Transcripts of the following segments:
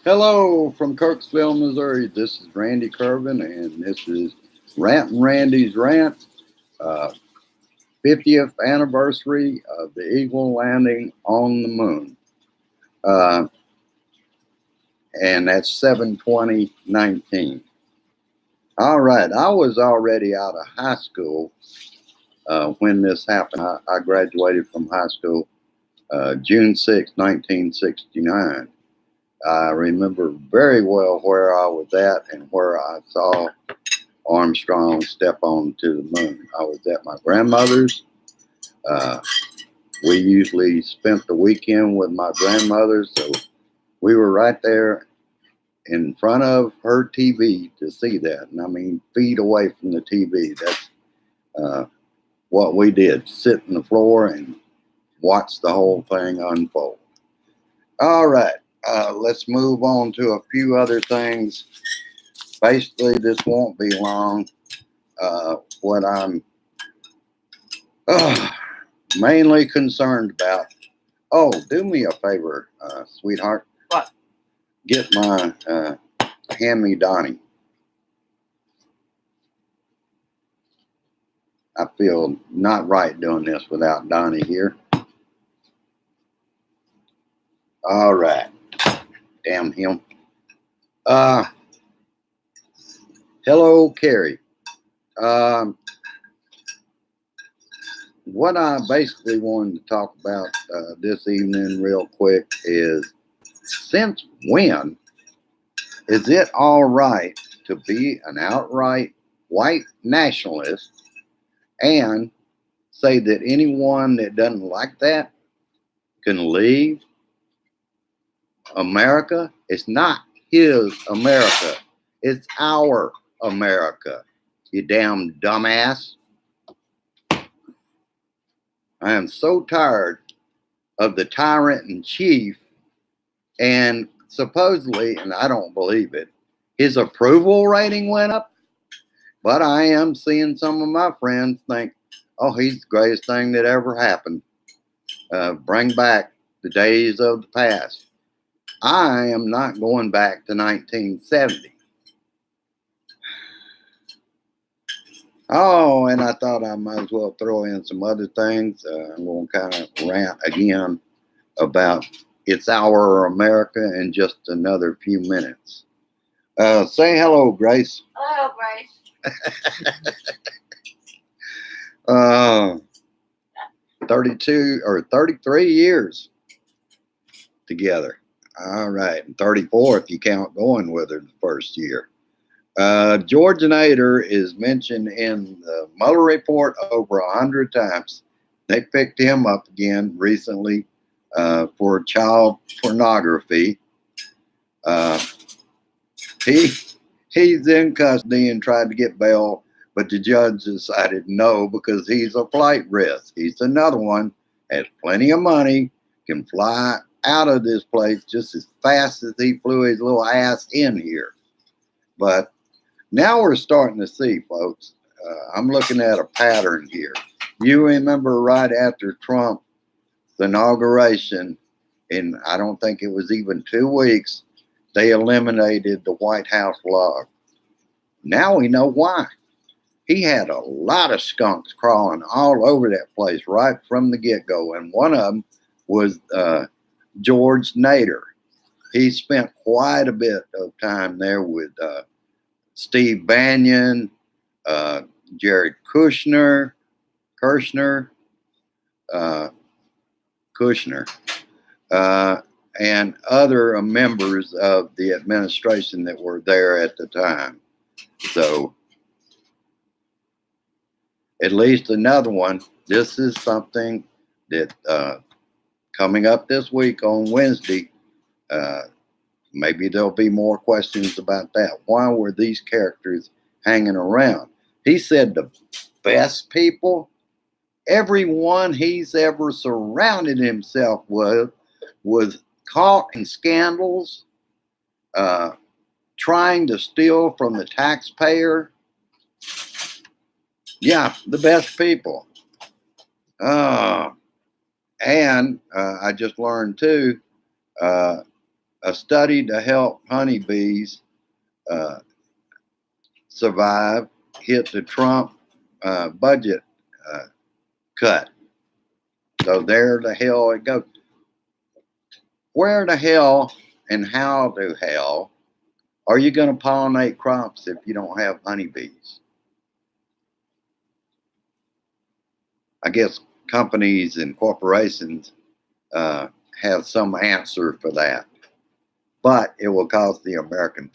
Hello from Kirksville, Missouri. This is Randy Curvin, and this is Rant and Randy's Rant, uh, 50th anniversary of the Eagle landing on the moon. Uh, and that's 7/20/19. All right, I was already out of high school when this happened. I graduated from high school June 6, 1969. I remember very well where I was at and where I saw Armstrong step onto the moon. I was at my grandmother's. Uh, we usually spent the weekend with my grandmother, so we were right there in front of her TV to see that. And I mean, feet away from the TV. That's uh, what we did, sit on the floor and watch the whole thing unfold. All right, let's move on to a few other things. Basically, this won't be long. What I'm mainly concerned about. Oh, do me a favor, sweetheart. What? Get my hand me Donnie. I feel not right doing this without Donnie here. All right. Damn him. Hello, Carrie. Um, what I basically wanted to talk about this evening, real quick, is since when is it all right to be an outright white nationalist and say that anyone that doesn't like that can leave America? It's not his America, it's our America, you damn dumbass. I am so tired of the tyrant in chief, and supposedly, and I don't believe it, his approval rating went up. But I am seeing some of my friends think, oh, he's the greatest thing that ever happened. Bring back the days of the past. I am not going back to 1970. Oh, and I thought I might as well throw in some other things. I'm going to kind of rant again about It's Our America in just another few minutes. Say hello, Grace. Hello, Grace. 32 or 33 years together. All right. And 34 if you count going with her the first year. Jorge Nader is mentioned in the Mueller report over 100 times. They picked him up again recently for child pornography. He's in custody and tried to get bail, but the judge decided no because he's a flight risk. He's another one, has plenty of money, can fly out of this place just as fast as he flew his little ass in here. But now we're starting to see, folks. I'm looking at a pattern here. You remember right after Trump's inauguration, in I don't think it was even 2 weeks, they eliminated the White House log. Now we know why. He had a lot of skunks crawling all over that place right from the get-go, and one of them was Jorge Nader. He spent quite a bit of time there with Steve Bannon, Jared Kushner, and other members of the administration that were there at the time. So, at least another one. This is something that coming up this week on Wednesday, maybe there'll be more questions about that. Why were these characters hanging around? He said the best people, everyone he's ever surrounded himself with, was caught in scandals, trying to steal from the taxpayer. Yeah, the best people. And I just learned too, A study to help honeybees survive hit the Trump budget cut. So there the hell it goes. Where the hell and how the hell are you going to pollinate crops if you don't have honeybees? I guess companies and corporations have some answer for that, but it will cost the American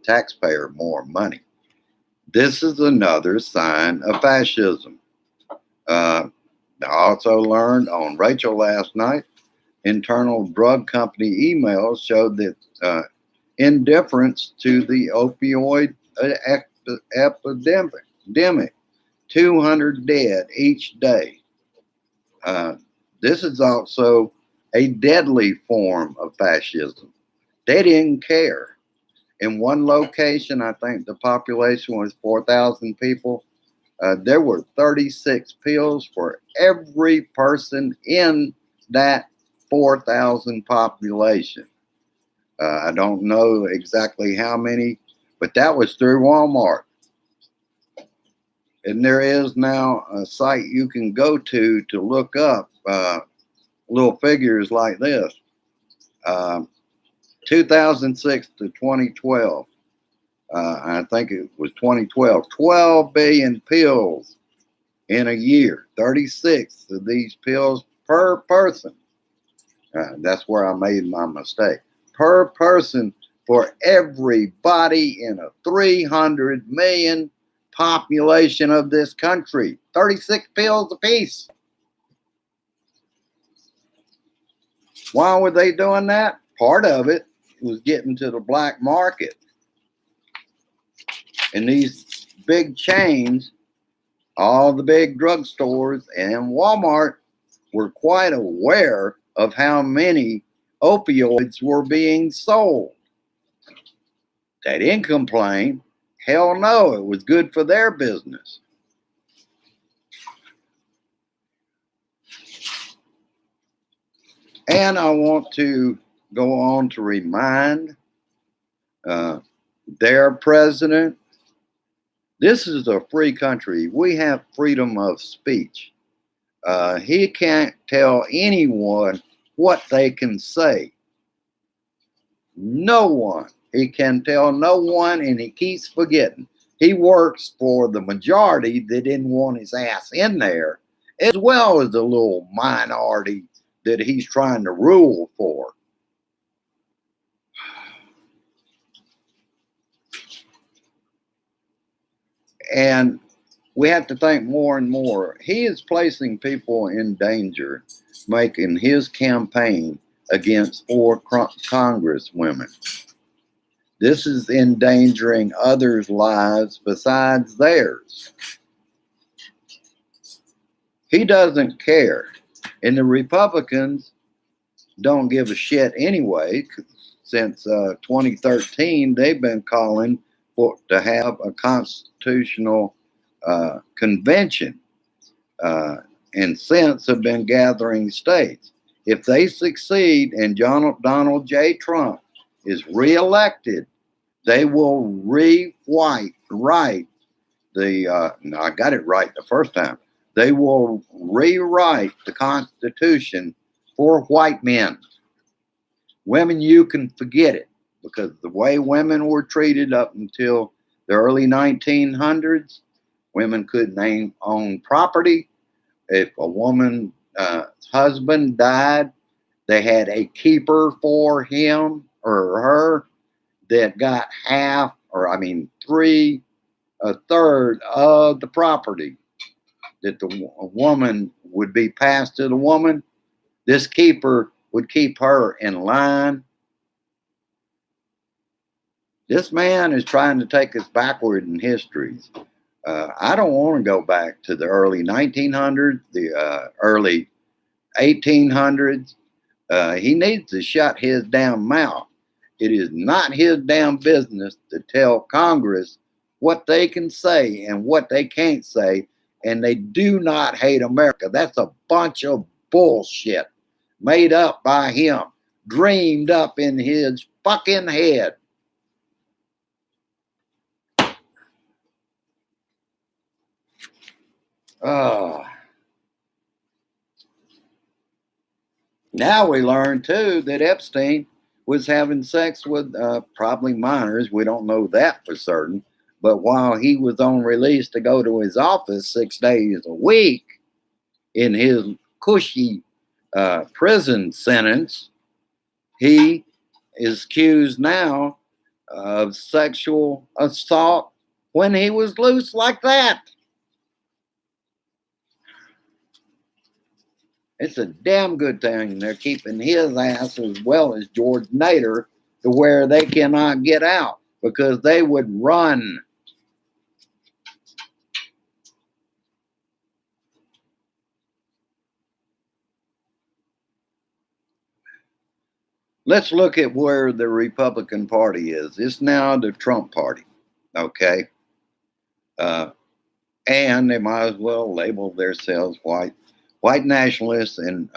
taxpayer more money. This is another sign of fascism. I also learned on Rachel last night, internal drug company emails showed that indifference to the opioid epidemic, 200 dead each day. This is also a deadly form of fascism. They didn't care. In one location, I think the population was 4,000 people. There were 36 pills for every person in that 4,000 population. I don't know exactly how many, but that was through Walmart. And there is now a site you can go to look up little figures like this. 2006 to 2012. I think it was 2012. 12 billion pills in a year. 36 of these pills per person. That's where I made my mistake. Per person for everybody in a 300 million population of this country. 36 pills apiece. Why were they doing that? Part of it was getting to the black market. And these big chains, all the big drugstores and Walmart were quite aware of how many opioids were being sold. They didn't complain. Hell no, it was good for their business. And I want to go on to remind their president, this is a free country. We have freedom of speech. He can't tell anyone what they can say. No one. He can tell no one, and he keeps forgetting. He works for the majority that didn't want his ass in there, as well as the little minority that he's trying to rule for. And we have to think more and more. He is placing people in danger, making his campaign against 4 congresswomen. This is endangering others' lives besides theirs. He doesn't care. And the Republicans don't give a shit anyway. Since 2013, they've been calling to have a constitutional convention, and since have been gathering states. If they succeed and Donald J. Trump is reelected, they will rewrite the. No, I got it right the first time. They will rewrite the Constitution for white men. Women, you can forget it, because the way women were treated up until the early 1900s, women couldn't own property. If a woman's husband died, they had a keeper for him or her that got half, or I mean, a third of the property that the woman would be passed to the woman. This keeper would keep her in line. This man is trying to take us backward in history. I don't want to go back to the early 1900s, the early 1800s. He needs to shut his damn mouth. It is not his damn business to tell Congress what they can say and what they can't say. And they do not hate America. That's a bunch of bullshit made up by him. dreamed up in his fucking head. Oh. Now we learn too that Epstein was having sex with probably minors. We don't know that for certain. But while he was on release to go to his office 6 days a week in his cushy prison sentence, he is accused now of sexual assault when he was loose like that. It's a damn good thing they're keeping his ass as well as Jorge Nader to where they cannot get out because they would run. Let's look at where the Republican Party is. It's now the Trump Party, okay? And they might as well label themselves white nationalists and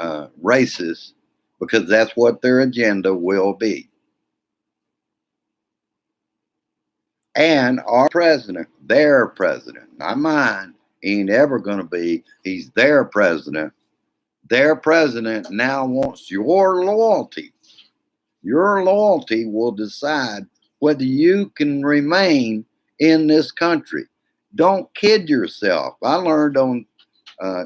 racists because that's what their agenda will be. And our president, their president, not mine, ain't ever going to be, he's their president. Their president now wants your loyalty. Your loyalty will decide whether you can remain in this country. Don't kid yourself. I learned on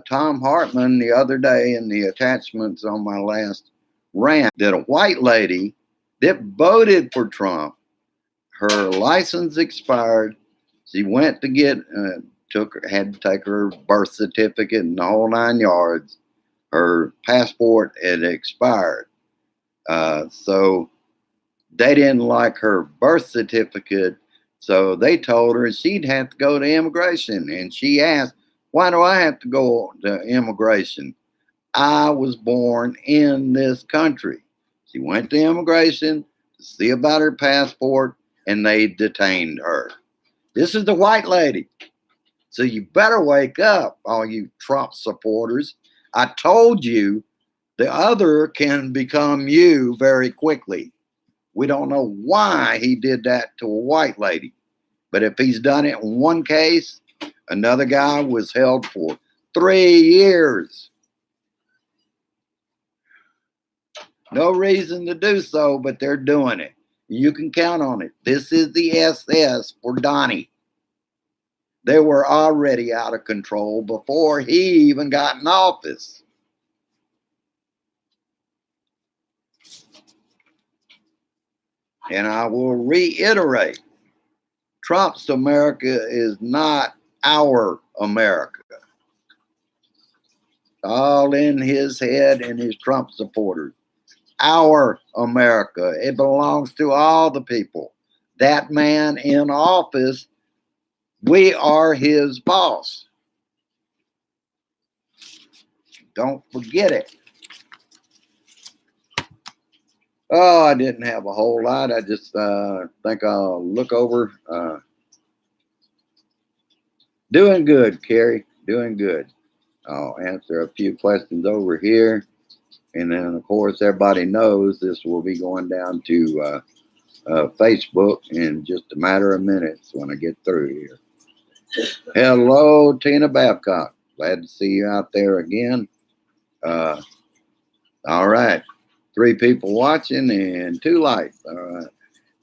Tom Hartman the other day in the attachments on my last rant that a white lady that voted for Trump, her license expired. She went to get, had to take her birth certificate and the whole 9 yards. Her passport had expired. So they didn't like her birth certificate. So they told her she'd have to go to immigration. And she asked, why do I have to go to immigration? I was born in this country. She went to immigration to see about her passport, and they detained her. This is the white lady. So you better wake up, all you Trump supporters. I told you the other can become you very quickly. We don't know why he did that to a white lady. But if he's done it in one case, another guy was held for 3 years. No reason to do so, but they're doing it. You can count on it. This is the SS for Donnie. They were already out of control before he even got in office. And I will reiterate, Trump's America is not our America. All in his head and his Trump supporters. Our America. It belongs to all the people. That man in office, we are his boss. Don't forget it. Oh, I didn't have a whole lot. I just think I'll look over. Doing good, Carrie. Doing good. I'll answer a few questions over here. And then, of course, everybody knows this will be going down to Facebook in just a matter of minutes when I get through here. Hello, Tina Babcock. Glad to see you out there again. All right. 3 people watching and 2 likes. All right.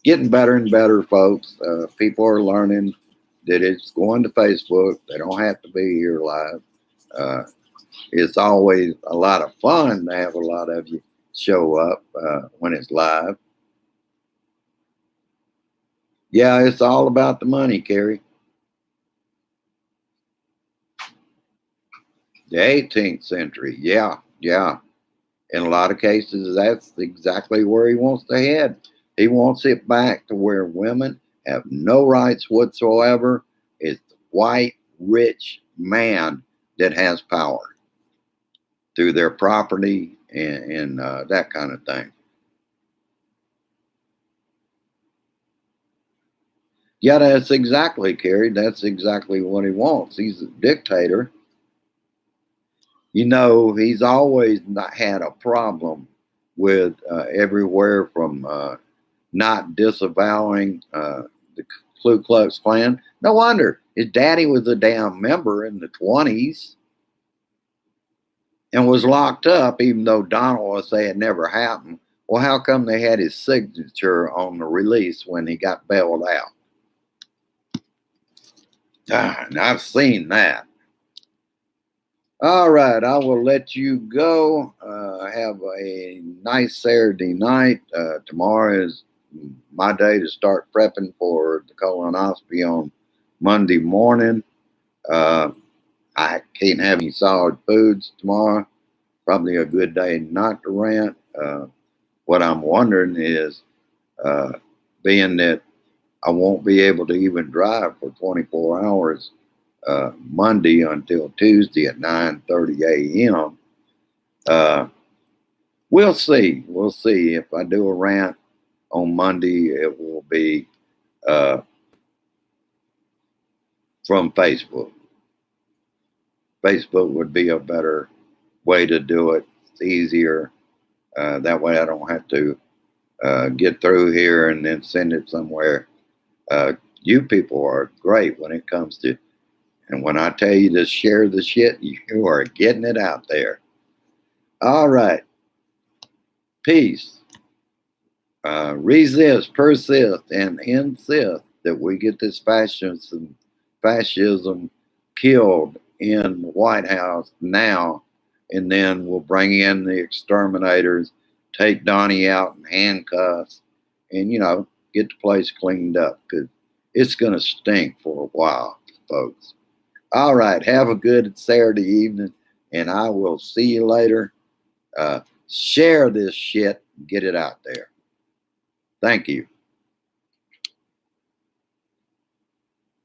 Getting better and better, folks. People are learning that it's going to Facebook. They don't have to be here live. It's always a lot of fun to have a lot of you show up when it's live. Yeah, it's all about the money, Carrie. The 18th century. Yeah. In a lot of cases, that's exactly where he wants to head. He wants it back to where women have no rights whatsoever. It's the white, rich man that has power through their property and that kind of thing. Yeah, that's exactly, Carrie. That's exactly what he wants. He's a dictator. You know, he's always not had a problem with everywhere from not disavowing the Ku Klux Klan. No wonder his daddy was a damn member in the 20s and was locked up, even though Donald will say it never happened. Well, how come they had his signature on the release when he got bailed out? And I've seen that. All right, I will let you go. Have a nice Saturday night. Tomorrow is my day to start prepping for the colonoscopy on Monday morning. I can't have any solid foods tomorrow. Probably a good day not to rant. What I'm wondering is, being that I won't be able to even drive for 24 hours Monday until Tuesday at 9:30 a.m. We'll see. We'll see. If I do a rant on Monday, it will be from Facebook. Facebook would be a better way to do it. It's easier. That way I don't have to get through here and then send it somewhere. You people are great when it comes to, and when I tell you to share the shit, you are getting it out there. All right. Peace. Resist, persist, and insist that we get this fascism killed in the White House now, and then we'll bring in the exterminators, take Donnie out in handcuffs, and, get the place cleaned up, because it's going to stink for a while, folks. All right. Have a good Saturday evening, and I will see you later. Share this shit and get it out there. Thank you.